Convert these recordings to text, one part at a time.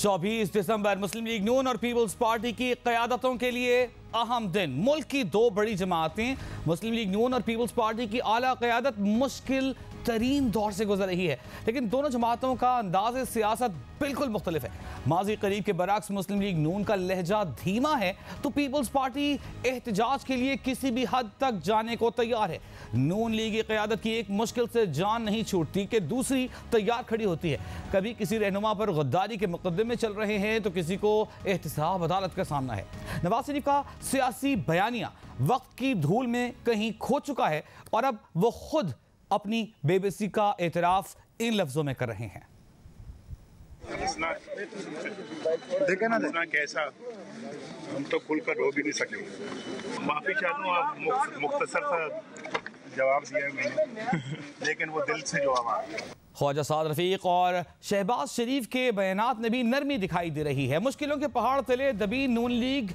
24 दिसंबर मुस्लिम league नून और peoples party की क़यादतों के लिए अहम दिन। मुल्क की दो बड़ी जमातें मुस्लिम लीग नून और पीपल्स पार्टी की आला क़यादत मुश्किल तरीन दौर से गुजर रही है, लेकिन दोनों जमातों का अंदाज़ सियासत बिल्कुल मुख्तलिफ है। माजी करीब के बरक्स मुस्लिम लीग नून का लहजा धीमा है तो पीपल्स पार्टी एहतजाज के लिए किसी भी हद तक जाने को तैयार है। नून लीग की क़यादत की एक मुश्किल से जान नहीं छूटती कि दूसरी तैयार खड़ी होती है। कभी किसी रहनुमा पर गद्दारी के मुकदमे चल रहे हैं तो किसी को एहतसाब अदालत का सामना है। नवाज शरीफ का सियासी बयानिया वक्त की धूल में कहीं खो चुका है और अब वो खुद अपनी बेबसी का एतराफ इन लफ्जों में कर रहे हैं। देखे ना कैसा, हम तो खुलकर रो भी नहीं सके। माफी चाहता हूँ, आप मुख्तसर सा जवाब दिया मैंने, लेकिन वो दिल से जवाब आ गया। ख्वाजा साद रफीक और शहबाज शरीफ के बयानात में भी नरमी दिखाई दे रही है। मुश्किलों के पहाड़ तले दबी नून लीग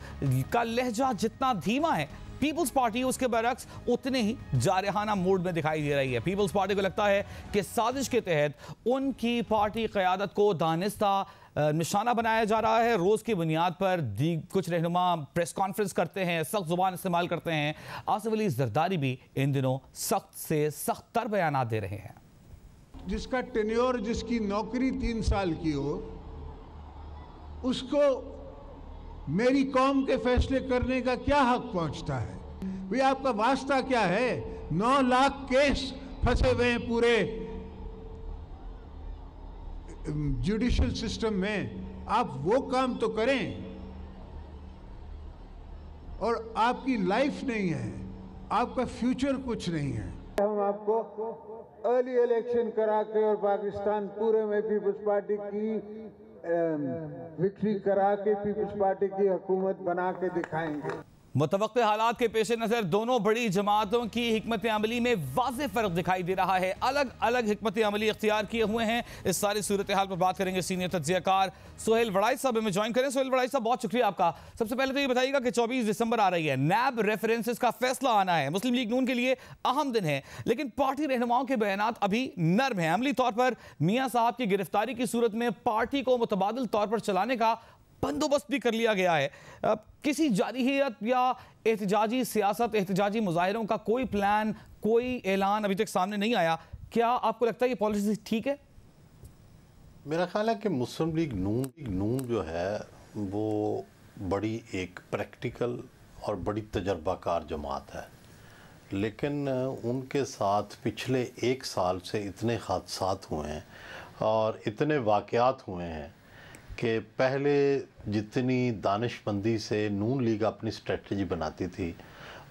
का लहजा जितना धीमा है, पीपल्स पार्टी उसके बरक्स उतने ही जारहाना मूड में दिखाई दे रही है। पीपल्स पार्टी को लगता है कि साजिश के तहत उनकी पार्टी क़यादत को दानिस्ता निशाना बनाया जा रहा है। रोज़ की बुनियाद पर कुछ रहनुमा प्रेस कॉन्फ्रेंस करते हैं, सख्त जुबान इस्तेमाल करते हैं। आसिफ अली जरदारी भी इन दिनों सख्त से सख्त तर बयान दे रहे हैं। जिसका टेन्योर, जिसकी नौकरी 3 साल की हो, उसको मेरी कौम के फैसले करने का क्या हक पहुंचता है? भाई आपका वास्ता क्या है? 9 लाख केस फंसे हुए हैं पूरे जुडिशियल सिस्टम में। आप वो काम तो करें। और आपकी लाइफ नहीं है, आपका फ्यूचर कुछ नहीं है। हम आपको अर्ली इलेक्शन करा के और पाकिस्तान पूरे में पीपल्स पार्टी की विक्ट्री करा के पीपल्स पार्टी की हुकूमत बना के दिखाएंगे। मुतवक्के हालात के पेश नज़र दोनों बड़ी जमातों की हिकमत अमली में वाज़ेह फ़र्क दिखाई दे रहा है। अलग अलग हिकमत अमली इख्तियार किए हुए हैं। इस सारी सूरत हाल पर बात करेंगे सीनियर तज्ज़ियाकार सोहेल वड़ाई साहब हमें ज्वाइन करें। सोहेल वड़ाई साहब, बहुत शुक्रिया आपका। सबसे पहले तो ये बताइएगा कि 24 दिसंबर आ रही है, नैब रेफरेंसेस का फैसला आना है। मुस्लिम लीग नून के लिए अहम दिन है, लेकिन पार्टी रहनुमाओं के बयानात अभी नर्म हैं। अमली तौर पर मियाँ साहब की गिरफ्तारी की सूरत में पार्टी को मुतबादिल तौर पर चलाने का बंदोबस्त भी कर लिया गया है। किसी जारहियत या एहतजाजी सियासत, एहतजाजी मुजाहिरों का कोई प्लान, कोई ऐलान अभी तक सामने नहीं आया। क्या आपको लगता है ये पॉलिसी ठीक है? मेरा ख्याल है कि मुस्लिम लीग नून जो है वो बड़ी एक प्रैक्टिकल और बड़ी तजर्बाकार जमात है, लेकिन उनके साथ पिछले 1 साल से इतने हादसात हुए हैं और इतने वाक़यात हुए हैं कि पहले जितनी दानिशमंदी से नून लीग अपनी स्ट्रेटजी बनाती थी,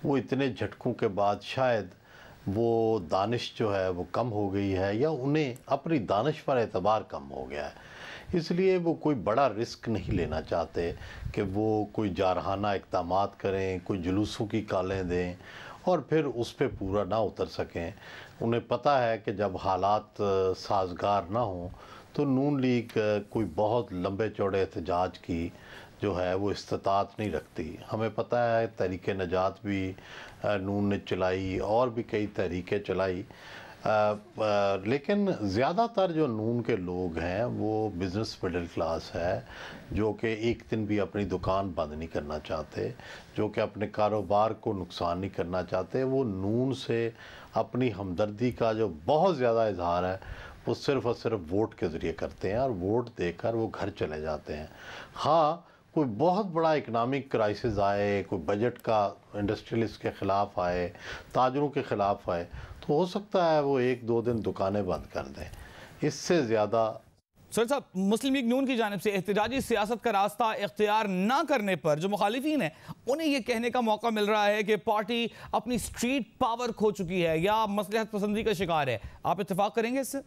वो इतने झटकों के बाद शायद वो दानिश जो है वो कम हो गई है, या उन्हें अपनी दानिश पर एतबार कम हो गया है। इसलिए वो कोई बड़ा रिस्क नहीं लेना चाहते कि वो कोई जारहाना इक़दामात करें, कोई जुलूसों की कालें दें और फिर उस पर पूरा ना उतर सकें। उन्हें पता है कि जब हालात साजगार ना हों तो नून लीग कोई बहुत लंबे चौड़े एहतजाज की जो है वो इस्तात नहीं रखती। हमें पता है तहरीक नजात भी नून ने चलाई और भी कई तहरीकें चलाई, लेकिन ज़्यादातर जो नून के लोग हैं वो बिज़नेस मिडिल क्लास है, जो कि एक दिन भी अपनी दुकान बंद नहीं करना चाहते, जो कि अपने कारोबार को नुकसान नहीं करना चाहते। वो नून से अपनी हमदर्दी का जो बहुत ज़्यादा इजहार है वो सिर्फ़ और सिर्फ वोट के ज़रिए करते हैं और वोट देकर वो घर चले जाते हैं। हाँ, कोई बहुत बड़ा इकनॉमिक क्राइसिस आए, कोई बजट का इंडस्ट्रियलिस्ट के ख़िलाफ़ आए, ताजरों के ख़िलाफ़ आए, तो हो सकता है वो 1-2 दिन दुकानें बंद कर दें। इससे ज़्यादा सर साहब, मुस्लिम लीग नून की जानिब से एहतजाजी सियासत का रास्ता इख्तियार ना करने पर जो मुखालिफिन हैं उन्हें यह कहने का मौका मिल रहा है कि पार्टी अपनी स्ट्रीट पावर खो चुकी है या मसलहत पसंदी का शिकार है। आप इत्तेफाक करेंगे इससे?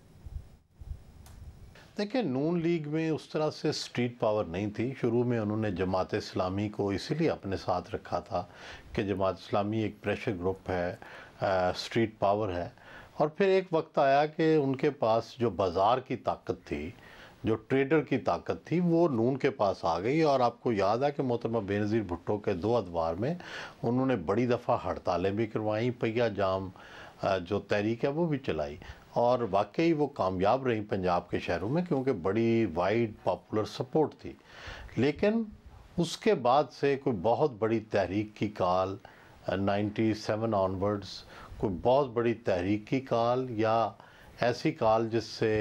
देखिए, नून लीग में उस तरह से स्ट्रीट पावर नहीं थी। शुरू में उन्होंने जमात इस्लामी को इसीलिए अपने साथ रखा था कि जमात इस्लामी एक प्रेशर ग्रुप है, स्ट्रीट पावर है। और फिर एक वक्त आया कि उनके पास जो बाज़ार की ताकत थी, जो ट्रेडर की ताकत थी, वो नून के पास आ गई। और आपको याद है कि मोहतरमा बेनज़ीर भुट्टो के 2 अदवार में उन्होंने बड़ी दफ़ा हड़तालें भी करवाई, पहिया जाम जो तहरीक है वो भी चलाई। और वाकई वो कामयाब रही पंजाब के शहरों में, क्योंकि बड़ी वाइड पॉपुलर सपोर्ट थी। लेकिन उसके बाद से कोई बहुत बड़ी तहरीक की काल 97 ऑनवर्ड्स, कोई बहुत बड़ी तहरीक की काल या ऐसी काल जिससे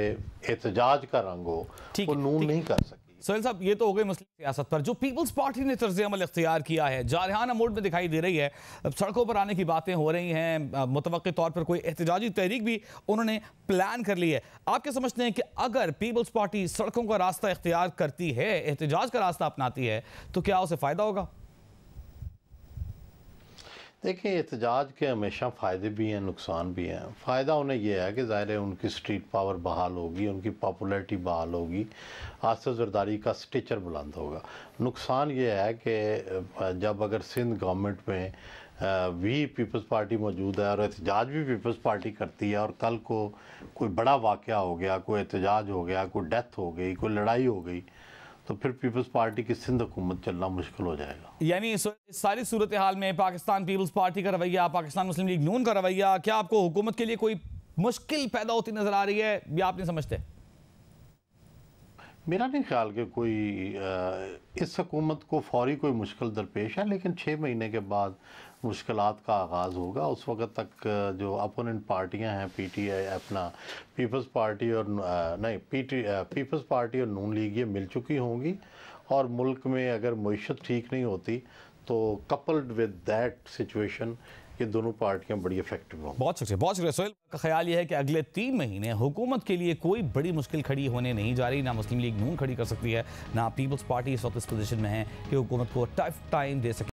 एहतजाज का रंग हो, वो नून नहीं कर सकी। सोहेल साहब, ये तो हो गई मुस्लिम सियासत पर। जो पीपल्स पार्टी ने तर्ज अमल इख्तियार किया है, जारहाना मोड में दिखाई दे रही है, सड़कों पर आने की बातें हो रही हैं, मुतवक्की तौर पर कोई एहतजाजी तहरीक भी उन्होंने प्लान कर ली है। आप क्या समझते हैं कि अगर पीपल्स पार्टी सड़कों का रास्ता इख्तियार करती है, एहतजाज का रास्ता अपनाती है, तो क्या उसे फ़ायदा होगा? देखिए, एहतजाज के हमेशा फ़ायदे भी हैं, नुकसान भी हैं। फ़ायदा उन्हें यह है कि ज़ाहिर है उनकी स्ट्रीट पावर बहाल होगी, उनकी पॉपुलैरिटी बहाल होगी, आसिफ जरदारी का स्टेचर बुलंद होगा। नुकसान ये है कि जब अगर सिंध गवर्नमेंट में भी पीपल्स पार्टी मौजूद है और एहतजाज भी पीपल्स पार्टी करती है, और कल को कोई बड़ा वाक़या हो गया, कोई एहतजाज हो गया, कोई डेथ हो गई, कोई लड़ाई हो गई, तो फिर पीपल्स पार्टी की सिंध हुकूमत चलना मुश्किल हो जाएगा। यानी इस सारी सूरत हाल में पाकिस्तान पीपल्स पार्टी का रवैया, पाकिस्तान मुस्लिम लीग नून का रवैया, क्या आपको हुकूमत के लिए कोई मुश्किल पैदा होती नजर आ रही है या आप नहीं समझते? मेरा नहीं ख्याल कि कोई इस हुकूमत को फौरी कोई मुश्किल दरपेश है, लेकिन 6 महीने के बाद मुश्किलात का आगाज़ होगा। उस वक़्त तक जो अपोनेंट पार्टियां हैं, पीटीआई, अपना पीपल्स पार्टी और पीपल्स पार्टी और नून लीग, ये मिल चुकी होंगी, और मुल्क में अगर मईशत ठीक नहीं होती तो कपल्ड विद दैट सिचुएशन ये दोनों पार्टियां बड़ी इफेक्टिव होंगी। बहुत शुक्रिया सोहेल का ख्याल ये है कि अगले 3 महीने हुकूमत के लिए कोई बड़ी मुश्किल खड़ी होने नहीं जा रही। ना मुस्लिम लीग नून खड़ी कर सकती है, ना पीपल्स पार्टी इस वक्त इस पोजीशन में है कि हुकूमत को टफ टाइम दे सके।